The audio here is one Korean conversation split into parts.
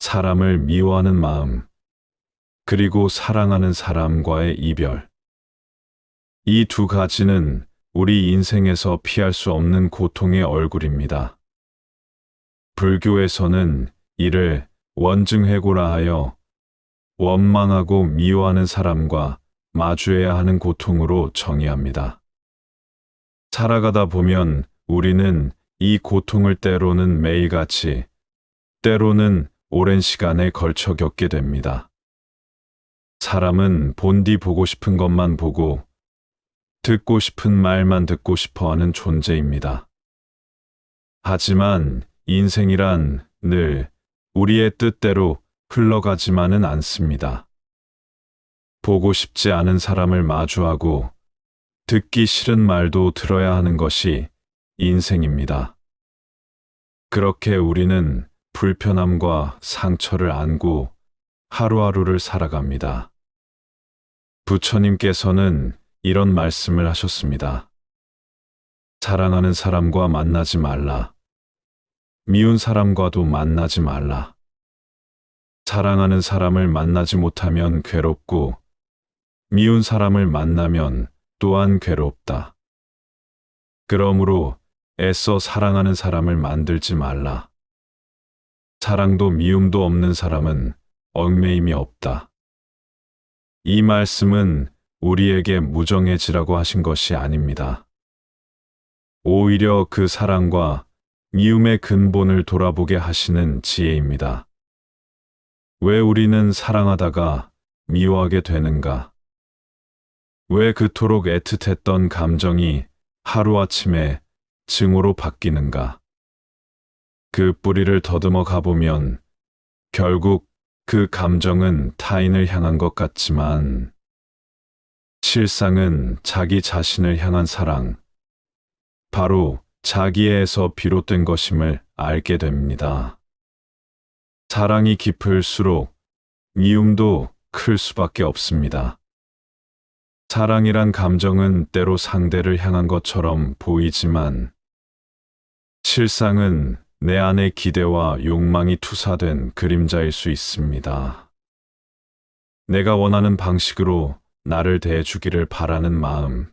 사람을 미워하는 마음, 그리고 사랑하는 사람과의 이별. 이 두 가지는 우리 인생에서 피할 수 없는 고통의 얼굴입니다. 불교에서는 이를 원증회고라 하여 원망하고 미워하는 사람과 마주해야 하는 고통으로 정의합니다. 살아가다 보면 우리는 이 고통을 때로는 매일같이, 때로는 오랜 시간에 걸쳐 겪게 됩니다. 사람은 본디 보고 싶은 것만 보고 듣고 싶은 말만 듣고 싶어 하는 존재입니다. 하지만 인생이란 늘 우리의 뜻대로 흘러가지만은 않습니다. 보고 싶지 않은 사람을 마주하고 듣기 싫은 말도 들어야 하는 것이 인생입니다. 그렇게 우리는 불편함과 상처를 안고 하루하루를 살아갑니다. 부처님께서는 이런 말씀을 하셨습니다. 사랑하는 사람과 만나지 말라. 미운 사람과도 만나지 말라. 사랑하는 사람을 만나지 못하면 괴롭고 미운 사람을 만나면 또한 괴롭다. 그러므로 애써 사랑하는 사람을 만들지 말라. 사랑도 미움도 없는 사람은 얽매임이 없다. 이 말씀은 우리에게 무정해지라고 하신 것이 아닙니다. 오히려 그 사랑과 미움의 근본을 돌아보게 하시는 지혜입니다. 왜 우리는 사랑하다가 미워하게 되는가? 왜 그토록 애틋했던 감정이 하루아침에 증오로 바뀌는가? 그 뿌리를 더듬어 가보면 결국 그 감정은 타인을 향한 것 같지만 실상은 자기 자신을 향한 사랑, 바로 자기애에서 비롯된 것임을 알게 됩니다. 사랑이 깊을수록 미움도 클 수밖에 없습니다. 사랑이란 감정은 때로 상대를 향한 것처럼 보이지만 실상은 내 안의 기대와 욕망이 투사된 그림자일 수 있습니다. 내가 원하는 방식으로 나를 대해주기를 바라는 마음,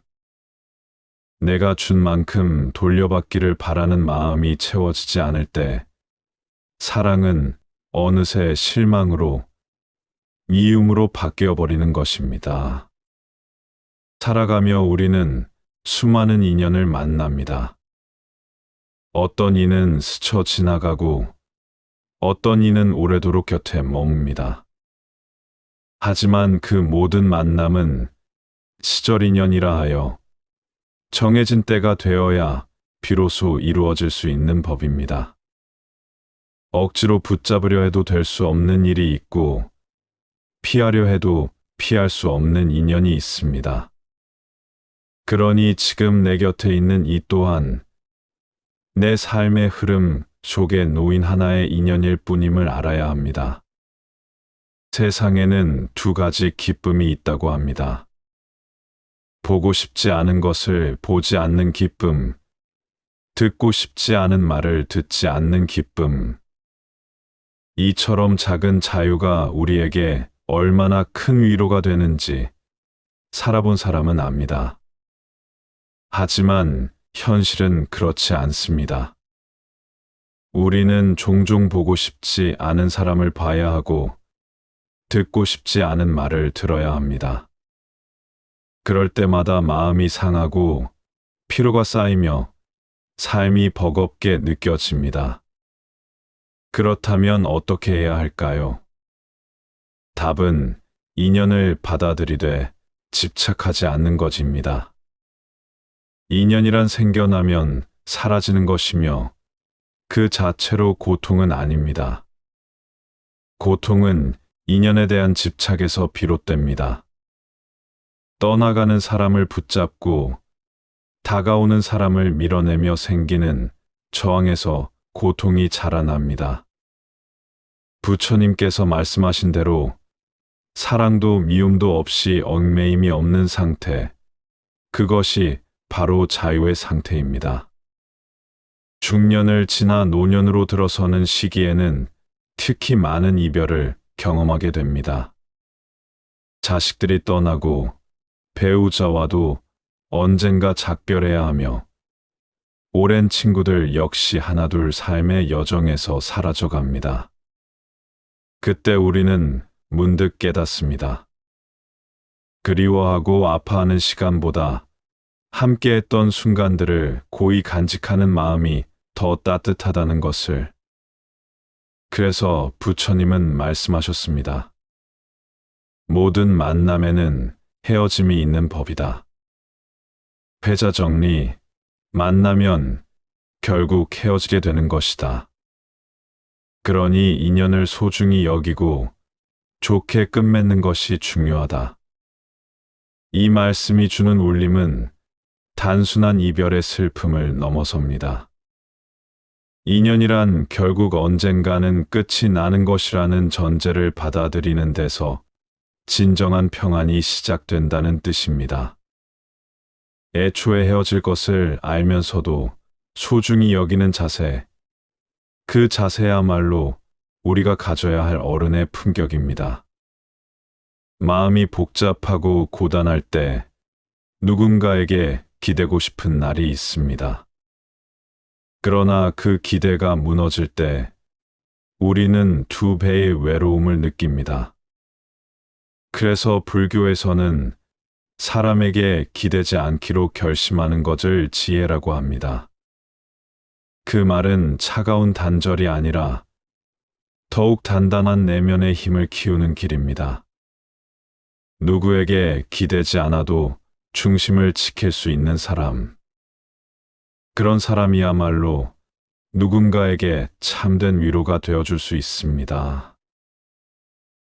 내가 준 만큼 돌려받기를 바라는 마음이 채워지지 않을 때 사랑은 어느새 실망으로, 미움으로 바뀌어버리는 것입니다. 살아가며 우리는 수많은 인연을 만납니다. 어떤 이는 스쳐 지나가고 어떤 이는 오래도록 곁에 머뭅니다. 하지만 그 모든 만남은 시절 인연이라 하여 정해진 때가 되어야 비로소 이루어질 수 있는 법입니다. 억지로 붙잡으려 해도 될 수 없는 일이 있고 피하려 해도 피할 수 없는 인연이 있습니다. 그러니 지금 내 곁에 있는 이 또한 내 삶의 흐름 속에 놓인 하나의 인연일 뿐임을 알아야 합니다. 세상에는 두 가지 기쁨이 있다고 합니다. 보고 싶지 않은 것을 보지 않는 기쁨, 듣고 싶지 않은 말을 듣지 않는 기쁨. 이처럼 작은 자유가 우리에게 얼마나 큰 위로가 되는지 살아본 사람은 압니다. 하지만 현실은 그렇지 않습니다. 우리는 종종 보고 싶지 않은 사람을 봐야 하고 듣고 싶지 않은 말을 들어야 합니다. 그럴 때마다 마음이 상하고 피로가 쌓이며 삶이 버겁게 느껴집니다. 그렇다면 어떻게 해야 할까요? 답은 인연을 받아들이되 집착하지 않는 것입니다. 인연이란 생겨나면 사라지는 것이며 그 자체로 고통은 아닙니다. 고통은 인연에 대한 집착에서 비롯됩니다. 떠나가는 사람을 붙잡고 다가오는 사람을 밀어내며 생기는 저항에서 고통이 자라납니다. 부처님께서 말씀하신 대로 사랑도 미움도 없이 얽매임이 없는 상태, 그것이 바로 자유의 상태입니다. 중년을 지나 노년으로 들어서는 시기에는 특히 많은 이별을 경험하게 됩니다. 자식들이 떠나고 배우자와도 언젠가 작별해야 하며 오랜 친구들 역시 하나둘 삶의 여정에서 사라져갑니다. 그때 우리는 문득 깨닫습니다. 그리워하고 아파하는 시간보다 함께했던 순간들을 고이 간직하는 마음이 더 따뜻하다는 것을. 그래서 부처님은 말씀하셨습니다. 모든 만남에는 헤어짐이 있는 법이다. 패자 정리, 만나면 결국 헤어지게 되는 것이다. 그러니 인연을 소중히 여기고 좋게 끝맺는 것이 중요하다. 이 말씀이 주는 울림은 단순한 이별의 슬픔을 넘어섭니다. 인연이란 결국 언젠가는 끝이 나는 것이라는 전제를 받아들이는 데서 진정한 평안이 시작된다는 뜻입니다. 애초에 헤어질 것을 알면서도 소중히 여기는 자세, 그 자세야말로 우리가 가져야 할 어른의 품격입니다. 마음이 복잡하고 고단할 때 누군가에게 기대고 싶은 날이 있습니다. 그러나 그 기대가 무너질 때 우리는 두 배의 외로움을 느낍니다. 그래서 불교에서는 사람에게 기대지 않기로 결심하는 것을 지혜라고 합니다. 그 말은 차가운 단절이 아니라 더욱 단단한 내면의 힘을 키우는 길입니다. 누구에게 기대지 않아도 중심을 지킬 수 있는 사람. 그런 사람이야말로 누군가에게 참된 위로가 되어줄 수 있습니다.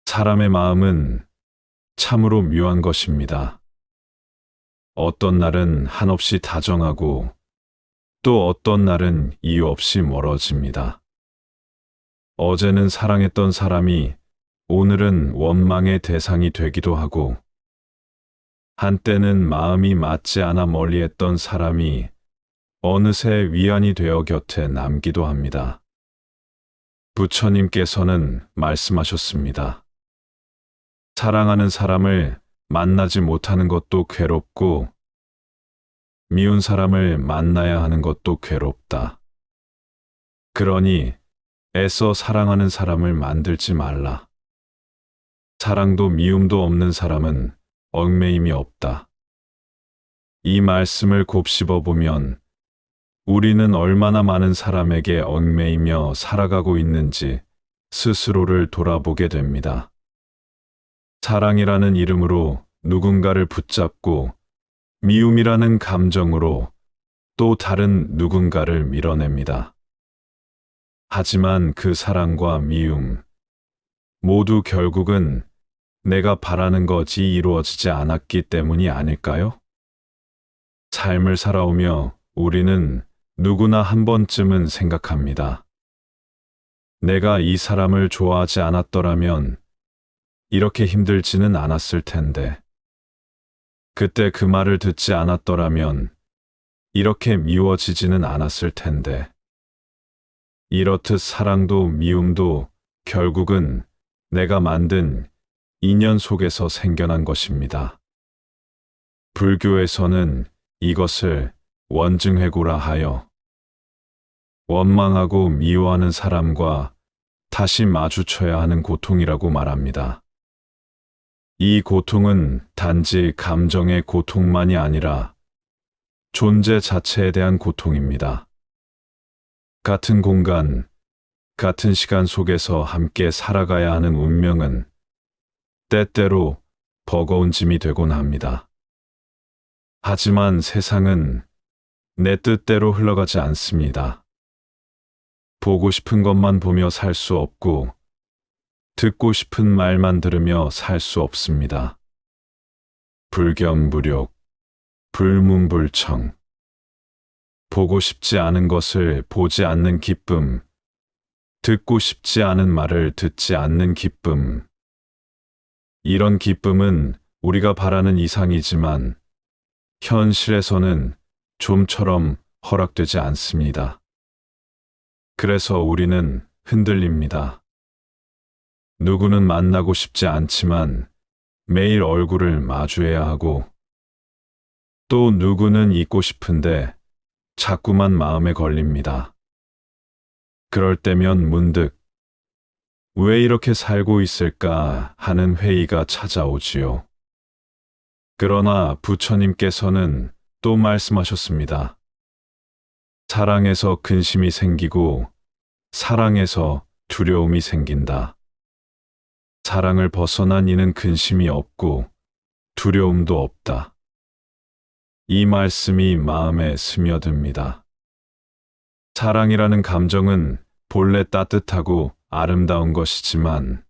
사람의 마음은 참으로 묘한 것입니다. 어떤 날은 한없이 다정하고 또 어떤 날은 이유 없이 멀어집니다. 어제는 사랑했던 사람이 오늘은 원망의 대상이 되기도 하고, 한때는 마음이 맞지 않아 멀리했던 사람이 어느새 위안이 되어 곁에 남기도 합니다. 부처님께서는 말씀하셨습니다. 사랑하는 사람을 만나지 못하는 것도 괴롭고, 미운 사람을 만나야 하는 것도 괴롭다. 그러니 애써 사랑하는 사람을 만들지 말라. 사랑도 미움도 없는 사람은 얽매임이 없다. 이 말씀을 곱씹어 보면 우리는 얼마나 많은 사람에게 얽매이며 살아가고 있는지 스스로를 돌아보게 됩니다. 사랑이라는 이름으로 누군가를 붙잡고 미움이라는 감정으로 또 다른 누군가를 밀어냅니다. 하지만 그 사랑과 미움 모두 결국은 내가 바라는 것이 이루어지지 않았기 때문이 아닐까요? 삶을 살아오며 우리는 누구나 한 번쯤은 생각합니다. 내가 이 사람을 좋아하지 않았더라면 이렇게 힘들지는 않았을 텐데. 그때 그 말을 듣지 않았더라면 이렇게 미워지지는 않았을 텐데. 이렇듯 사랑도 미움도 결국은 내가 만든 인연 속에서 생겨난 것입니다. 불교에서는 이것을 원증회고라 하여 원망하고 미워하는 사람과 다시 마주쳐야 하는 고통이라고 말합니다. 이 고통은 단지 감정의 고통만이 아니라 존재 자체에 대한 고통입니다. 같은 공간, 같은 시간 속에서 함께 살아가야 하는 운명은 때때로 버거운 짐이 되곤 합니다. 하지만 세상은 내 뜻대로 흘러가지 않습니다. 보고 싶은 것만 보며 살 수 없고 듣고 싶은 말만 들으며 살 수 없습니다. 불경불욕, 불문불청. 보고 싶지 않은 것을 보지 않는 기쁨, 듣고 싶지 않은 말을 듣지 않는 기쁨. 이런 기쁨은 우리가 바라는 이상이지만 현실에서는 좀처럼 허락되지 않습니다. 그래서 우리는 흔들립니다. 누구는 만나고 싶지 않지만 매일 얼굴을 마주해야 하고, 또 누구는 잊고 싶은데 자꾸만 마음에 걸립니다. 그럴 때면 문득 왜 이렇게 살고 있을까 하는 회의가 찾아오지요. 그러나 부처님께서는 또 말씀하셨습니다. 사랑에서 근심이 생기고 사랑에서 두려움이 생긴다. 사랑을 벗어난 이는 근심이 없고 두려움도 없다. 이 말씀이 마음에 스며듭니다. 사랑이라는 감정은 본래 따뜻하고 아름다운 것이지만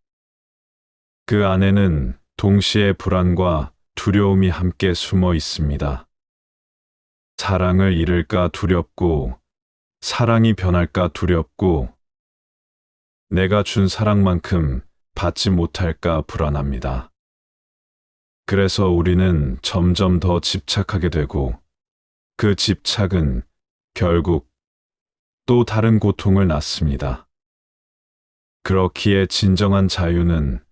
그 안에는 동시에 불안과 두려움이 함께 숨어 있습니다. 사랑을 잃을까 두렵고, 사랑이 변할까 두렵고, 내가 준 사랑만큼 받지 못할까 불안합니다. 그래서 우리는 점점 더 집착하게 되고, 그 집착은 결국 또 다른 고통을 낳습니다. 그렇기에 진정한 자유는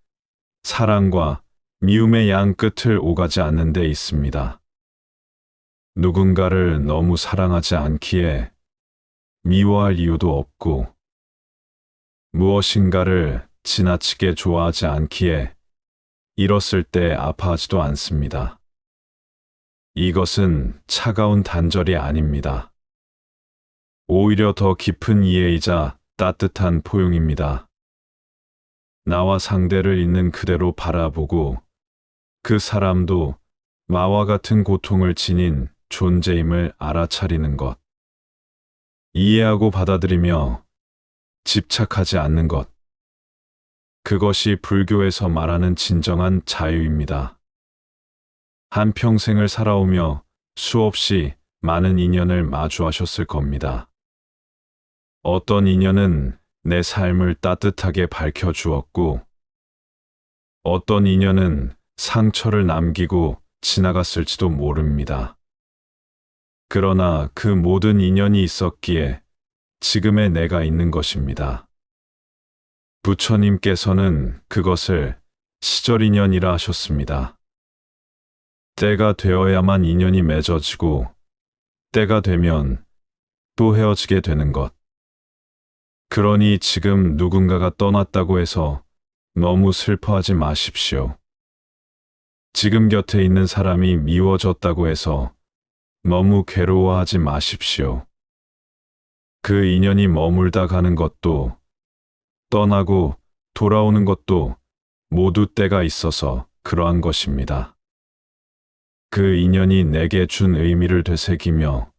사랑과 미움의 양 끝을 오가지 않는 데 있습니다. 누군가를 너무 사랑하지 않기에 미워할 이유도 없고, 무엇인가를 지나치게 좋아하지 않기에 잃었을 때 아파하지도 않습니다. 이것은 차가운 단절이 아닙니다. 오히려 더 깊은 이해이자 따뜻한 포용입니다. 나와 상대를 있는 그대로 바라보고 그 사람도 나와 같은 고통을 지닌 존재임을 알아차리는 것. 이해하고 받아들이며 집착하지 않는 것. 그것이 불교에서 말하는 진정한 자유입니다. 한평생을 살아오며 수없이 많은 인연을 마주하셨을 겁니다. 어떤 인연은 내 삶을 따뜻하게 밝혀주었고, 어떤 인연은 상처를 남기고 지나갔을지도 모릅니다. 그러나 그 모든 인연이 있었기에 지금의 내가 있는 것입니다. 부처님께서는 그것을 시절인연이라 하셨습니다. 때가 되어야만 인연이 맺어지고, 때가 되면 또 헤어지게 되는 것. 그러니 지금 누군가가 떠났다고 해서 너무 슬퍼하지 마십시오. 지금 곁에 있는 사람이 미워졌다고 해서 너무 괴로워하지 마십시오. 그 인연이 머물다 가는 것도 떠나고 돌아오는 것도 모두 때가 있어서 그러한 것입니다. 그 인연이 내게 준 의미를 되새기며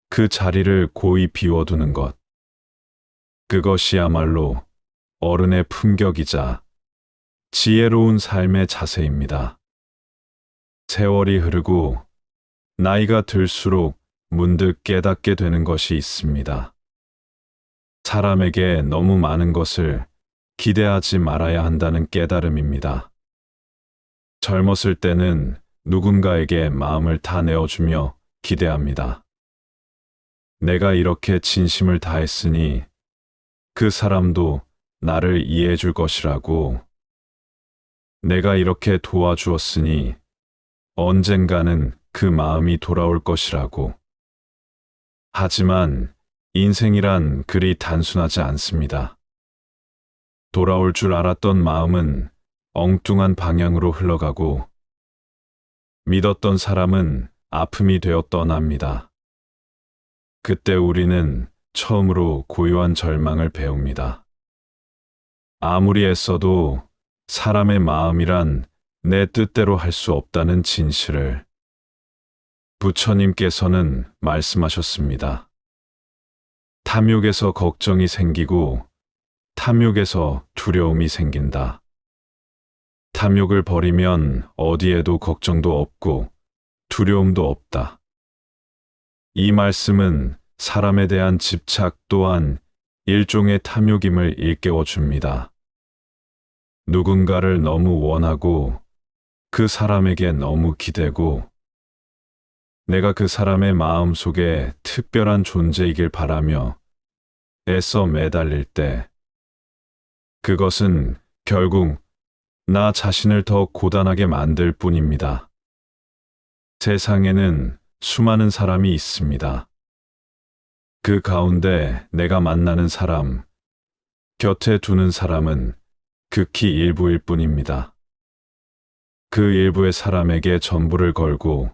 그 자리를 고이 비워두는 것. 그것이야말로 어른의 품격이자 지혜로운 삶의 자세입니다. 세월이 흐르고 나이가 들수록 문득 깨닫게 되는 것이 있습니다. 사람에게 너무 많은 것을 기대하지 말아야 한다는 깨달음입니다. 젊었을 때는 누군가에게 마음을 다 내어주며 기대합니다. 내가 이렇게 진심을 다했으니 그 사람도 나를 이해해 줄 것이라고, 내가 이렇게 도와주었으니 언젠가는 그 마음이 돌아올 것이라고. 하지만 인생이란 그리 단순하지 않습니다. 돌아올 줄 알았던 마음은 엉뚱한 방향으로 흘러가고, 믿었던 사람은 아픔이 되어 떠납니다. 그때 우리는 처음으로 고요한 절망을 배웁니다. 아무리 애써도 사람의 마음이란 내 뜻대로 할 수 없다는 진실을. 부처님께서는 말씀하셨습니다. 탐욕에서 걱정이 생기고 탐욕에서 두려움이 생긴다. 탐욕을 버리면 어디에도 걱정도 없고 두려움도 없다. 이 말씀은 사람에 대한 집착 또한 일종의 탐욕임을 일깨워 줍니다. 누군가를 너무 원하고 그 사람에게 너무 기대고 내가 그 사람의 마음 속에 특별한 존재이길 바라며 애써 매달릴 때 그것은 결국 나 자신을 더 고단하게 만들 뿐입니다. 세상에는 수많은 사람이 있습니다. 그 가운데 내가 만나는 사람, 곁에 두는 사람은 극히 일부일 뿐입니다. 그 일부의 사람에게 전부를 걸고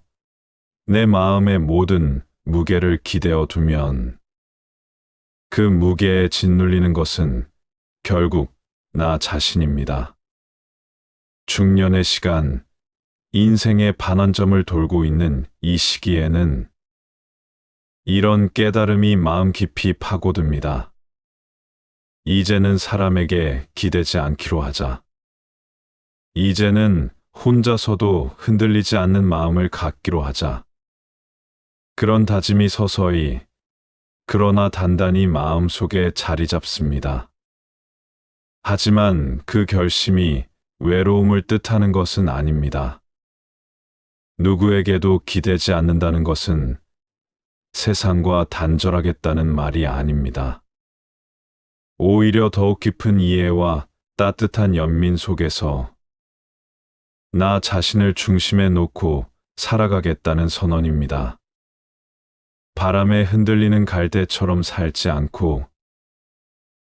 내 마음의 모든 무게를 기대어 두면 그 무게에 짓눌리는 것은 결국 나 자신입니다. 중년의 시간, 인생의 반환점을 돌고 있는 이 시기에는 이런 깨달음이 마음 깊이 파고듭니다. 이제는 사람에게 기대지 않기로 하자. 이제는 혼자서도 흔들리지 않는 마음을 갖기로 하자. 그런 다짐이 서서히 그러나 단단히 마음속에 자리 잡습니다. 하지만 그 결심이 외로움을 뜻하는 것은 아닙니다. 누구에게도 기대지 않는다는 것은 세상과 단절하겠다는 말이 아닙니다. 오히려 더욱 깊은 이해와 따뜻한 연민 속에서 나 자신을 중심에 놓고 살아가겠다는 선언입니다. 바람에 흔들리는 갈대처럼 살지 않고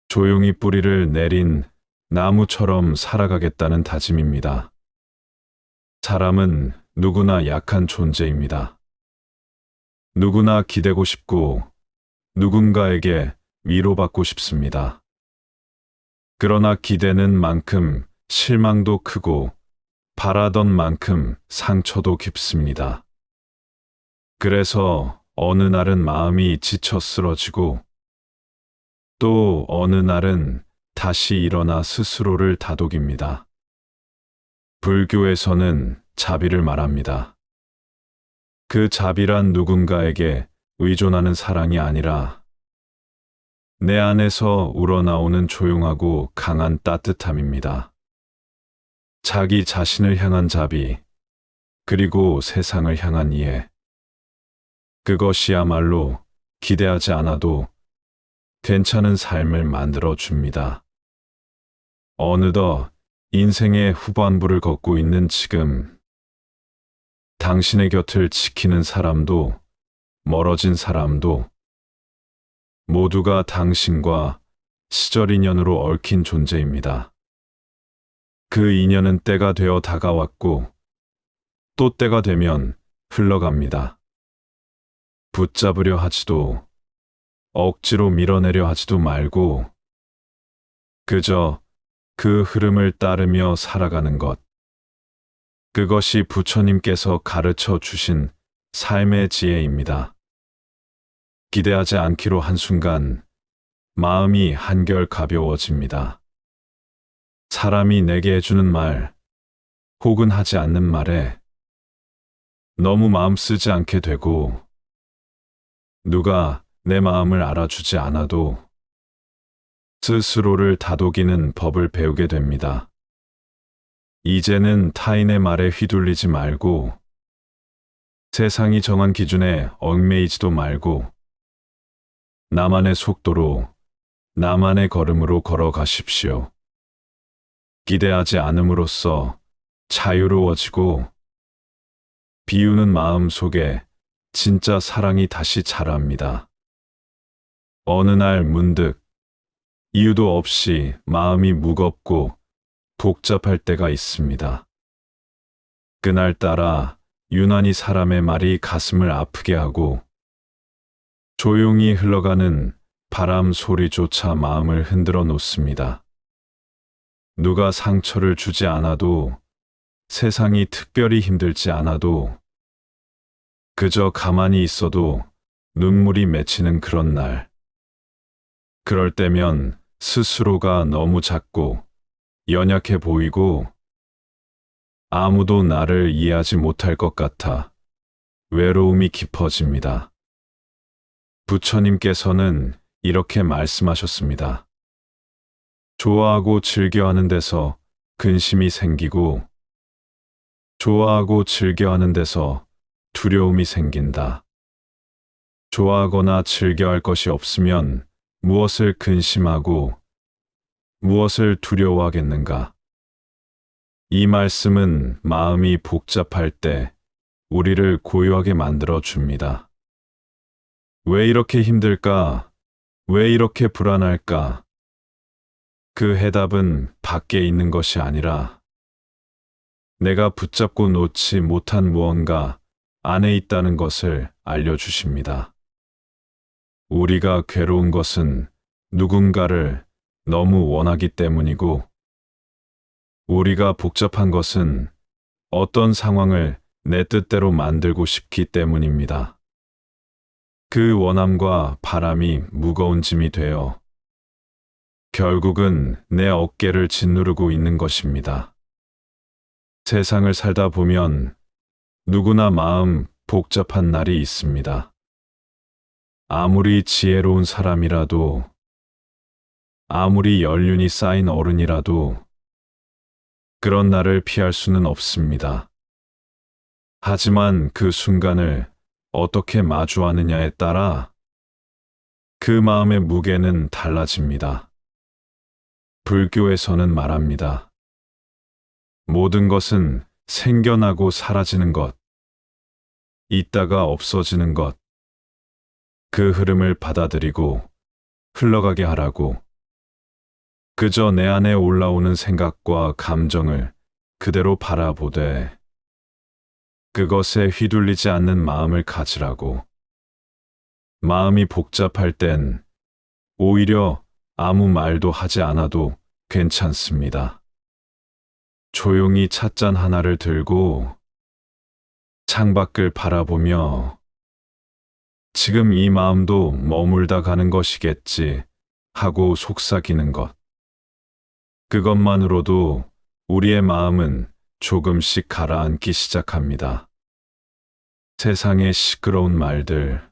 조용히 뿌리를 내린 나무처럼 살아가겠다는 다짐입니다. 사람은 누구나 약한 존재입니다. 누구나 기대고 싶고 누군가에게 위로받고 싶습니다. 그러나 기대는 만큼 실망도 크고 바라던 만큼 상처도 깊습니다. 그래서 어느 날은 마음이 지쳐 쓰러지고 또 어느 날은 다시 일어나 스스로를 다독입니다. 불교에서는 자비를 말합니다. 그 자비란 누군가에게 의존하는 사랑이 아니라 내 안에서 우러나오는 조용하고 강한 따뜻함입니다. 자기 자신을 향한 자비, 그리고 세상을 향한 이해. 그것이야말로 기대하지 않아도 괜찮은 삶을 만들어 줍니다. 어느덧 인생의 후반부를 걷고 있는 지금, 당신의 곁을 지키는 사람도 멀어진 사람도 모두가 당신과 시절 인연으로 얽힌 존재입니다. 그 인연은 때가 되어 다가왔고 또 때가 되면 흘러갑니다. 붙잡으려 하지도 억지로 밀어내려 하지도 말고 그저 그 흐름을 따르며 살아가는 것. 그것이 부처님께서 가르쳐 주신 삶의 지혜입니다. 기대하지 않기로 한순간 마음이 한결 가벼워집니다. 사람이 내게 해주는 말, 혹은 하지 않는 말에 너무 마음 쓰지 않게 되고 누가 내 마음을 알아주지 않아도 스스로를 다독이는 법을 배우게 됩니다. 이제는 타인의 말에 휘둘리지 말고 세상이 정한 기준에 얽매이지도 말고 나만의 속도로 나만의 걸음으로 걸어가십시오. 기대하지 않음으로써 자유로워지고 비우는 마음 속에 진짜 사랑이 다시 자랍니다. 어느 날 문득 이유도 없이 마음이 무겁고 복잡할 때가 있습니다. 그날따라 유난히 사람의 말이 가슴을 아프게 하고 조용히 흘러가는 바람 소리조차 마음을 흔들어 놓습니다. 누가 상처를 주지 않아도 세상이 특별히 힘들지 않아도 그저 가만히 있어도 눈물이 맺히는 그런 날. 그럴 때면 스스로가 너무 작고 연약해 보이고 아무도 나를 이해하지 못할 것 같아 외로움이 깊어집니다. 부처님께서는 이렇게 말씀하셨습니다. 좋아하고 즐겨하는 데서 근심이 생기고 좋아하고 즐겨하는 데서 두려움이 생긴다. 좋아하거나 즐겨할 것이 없으면 무엇을 근심하고 무엇을 두려워하겠는가? 이 말씀은 마음이 복잡할 때 우리를 고요하게 만들어 줍니다. 왜 이렇게 힘들까? 왜 이렇게 불안할까? 그 해답은 밖에 있는 것이 아니라 내가 붙잡고 놓지 못한 무언가 안에 있다는 것을 알려주십니다. 우리가 괴로운 것은 누군가를 너무 원하기 때문이고, 우리가 복잡한 것은 어떤 상황을 내 뜻대로 만들고 싶기 때문입니다. 그 원함과 바람이 무거운 짐이 되어 결국은 내 어깨를 짓누르고 있는 것입니다. 세상을 살다 보면 누구나 마음 복잡한 날이 있습니다. 아무리 지혜로운 사람이라도, 아무리 연륜이 쌓인 어른이라도 그런 날을 피할 수는 없습니다. 하지만 그 순간을 어떻게 마주하느냐에 따라 그 마음의 무게는 달라집니다. 불교에서는 말합니다. 모든 것은 생겨나고 사라지는 것, 있다가 없어지는 것, 그 흐름을 받아들이고 흘러가게 하라고. 그저 내 안에 올라오는 생각과 감정을 그대로 바라보되 그것에 휘둘리지 않는 마음을 가지라고. 마음이 복잡할 땐 오히려 아무 말도 하지 않아도 괜찮습니다. 조용히 찻잔 하나를 들고 창밖을 바라보며 지금 이 마음도 머물다 가는 것이겠지 하고 속삭이는 것. 그것만으로도 우리의 마음은 조금씩 가라앉기 시작합니다. 세상의 시끄러운 말들,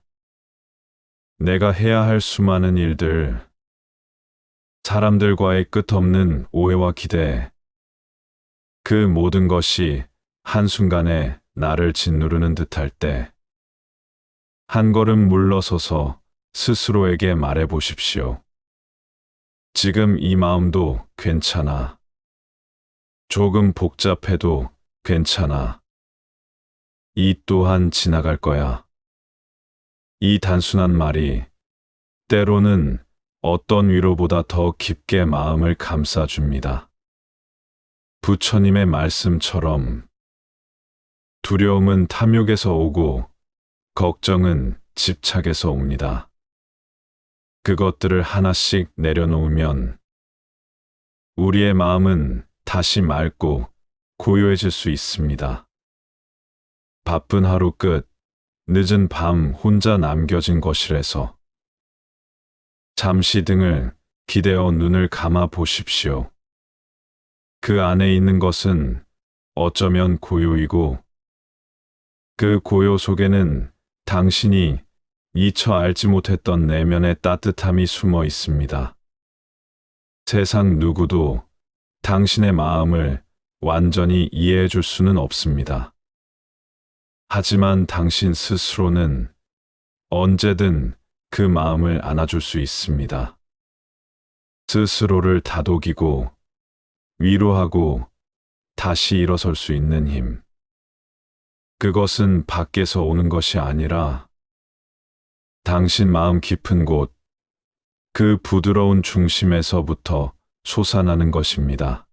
내가 해야 할 수많은 일들, 사람들과의 끝없는 오해와 기대, 그 모든 것이 한순간에 나를 짓누르는 듯할 때, 한 걸음 물러서서 스스로에게 말해 보십시오. 지금 이 마음도 괜찮아. 조금 복잡해도 괜찮아. 이 또한 지나갈 거야. 이 단순한 말이 때로는 어떤 위로보다 더 깊게 마음을 감싸줍니다. 부처님의 말씀처럼 두려움은 탐욕에서 오고 걱정은 집착에서 옵니다. 그것들을 하나씩 내려놓으면 우리의 마음은 다시 맑고 고요해질 수 있습니다. 바쁜 하루 끝, 늦은 밤 혼자 남겨진 거실에서 잠시 등을 기대어 눈을 감아 보십시오. 그 안에 있는 것은 어쩌면 고요이고 그 고요 속에는 당신이 미처 알지 못했던 내면의 따뜻함이 숨어 있습니다. 세상 누구도 당신의 마음을 완전히 이해해 줄 수는 없습니다. 하지만 당신 스스로는 언제든 그 마음을 안아줄 수 있습니다. 스스로를 다독이고 위로하고 다시 일어설 수 있는 힘. 그것은 밖에서 오는 것이 아니라 당신 마음 깊은 곳, 그 부드러운 중심에서부터 솟아나는 것입니다.